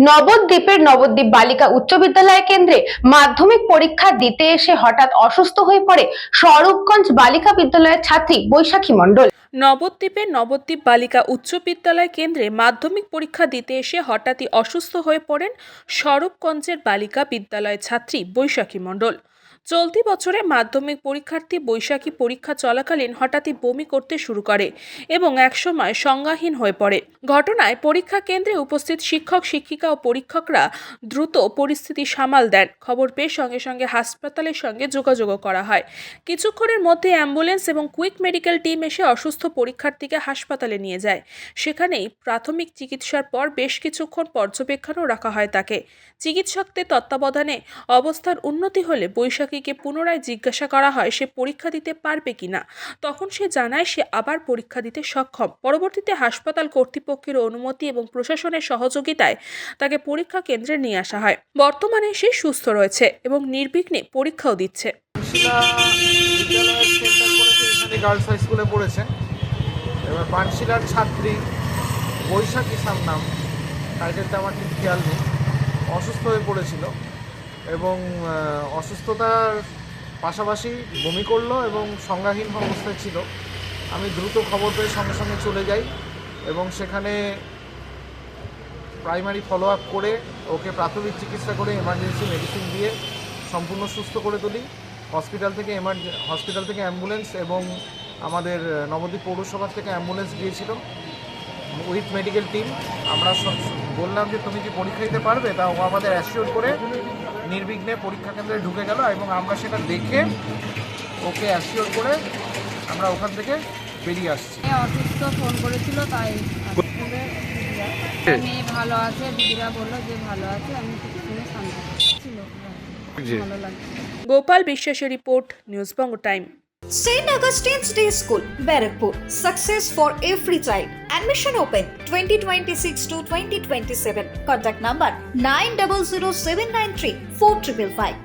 নবদ্বীপের নবদ্বীপ বালিকা উচ্চ বিদ্যালয় কেন্দ্রে মাধ্যমিক পরীক্ষা দিতে এসে হঠাৎ অসুস্থ হয়ে পড়ে স্বরূপগঞ্জ বালিকা বিদ্যালয়ের ছাত্রী বৈশাখী মণ্ডল। নবদ্বীপের নবদ্বীপ বালিকা উচ্চ বিদ্যালয় কেন্দ্রে মাধ্যমিক পরীক্ষা দিতে এসে হঠাৎই অসুস্থ হয়ে পড়েন স্বরূপগঞ্জের বালিকা বিদ্যালয়ের ছাত্রী বৈশাখী মণ্ডল। চলতি বছরে মাধ্যমিক পরীক্ষার্থী বৈশাখী পরীক্ষা চলাকালীন হঠাৎই বমি করতে শুরু করে এবং একসময় সংজ্ঞাহীন হয়ে পড়ে। ঘটনায় পরীক্ষা কেন্দ্রে উপস্থিত শিক্ষক শিক্ষিকা ও পরীক্ষকরা দ্রুত পরিস্থিতি সামাল দেন। খবর পেয়ে সঙ্গে সঙ্গে হাসপাতালের সঙ্গে যোগাযোগ করা হয়। কিছুক্ষণের মধ্যে অ্যাম্বুলেন্স এবং কুইক মেডিকেল টিম এসে অসুস্থ পরীক্ষার্থীকে হাসপাতালে নিয়ে যায়। সেখানেই প্রাথমিক চিকিৎসার পর বেশ কিছুক্ষণ পর্যবেক্ষণও রাখা হয় তাকে। চিকিৎসকদের তত্ত্বাবধানে অবস্থার উন্নতি হলে বৈশাখীকে পুনরায় জিজ্ঞাসা করা হয় সে পরীক্ষা দিতে পারবে কিনা। তখন সে জানায় সে আবার পরীক্ষা দিতে সক্ষম। পরবর্তীতে হাসপাতাল কর্তৃপক্ষের অনুমতি এবং প্রশাসনের সহযোগিতায় তাকে পরীক্ষা কেন্দ্রে নিয়ে আসা হয়। বর্তমানে সে সুস্থ রয়েছে এবং নির্বিঘ্নে পরীক্ষাও দিচ্ছে। গার্লস হাই স্কুলে পড়েছে। এবার পানশিলার ছাত্রী বৈশাখী নাম, টাইটেলটা আমার ঠিক খেয়াল নেই, অসুস্থ হয়ে পড়েছিল এবং অসুস্থতার পাশাপাশি বমি করলো এবং সংজ্ঞাহীন অবস্থায় ছিল। আমি দ্রুত খবর পেয়ে সঙ্গে সঙ্গে চলে যাই এবং সেখানে প্রাইমারি ফলো আপ করে ওকে প্রাথমিক চিকিৎসা করে এমার্জেন্সি মেডিসিন দিয়ে সম্পূর্ণ সুস্থ করে তুলি। হসপিটাল থেকে অ্যাম্বুলেন্স এবং আমাদের নবদ্বীপ পৌরসভা থেকে অ্যাম্বুলেন্স গিয়েছিল উইথ মেডিকেল টিম। আমরা বললাম যে তুমি কি পরীক্ষা দিতে পারবে, তা ও আমাদের অ্যাসিওর করে নির্বিঘ্নে পরীক্ষা কেন্দ্রে ঢুকে গেল এবং আমরা সেটা দেখে ওকে অ্যাসিওর করে আমরা ওখান থেকে বেরিয়ে আসছি। অসুস্থ ফোন করেছিল, তাই মেয়ে ভালো আছে, দিদিরা বললো যে ভালো আছে, আমি কিছু শুনে শান্তি ছিল, ভালো লাগছে। গোপাল বিশ্বাসের report, news Banga time. St. Augustine's Day School, Barrackpur. Success for every child. Admission open 2026 to 2027. Contact number 900793 4555.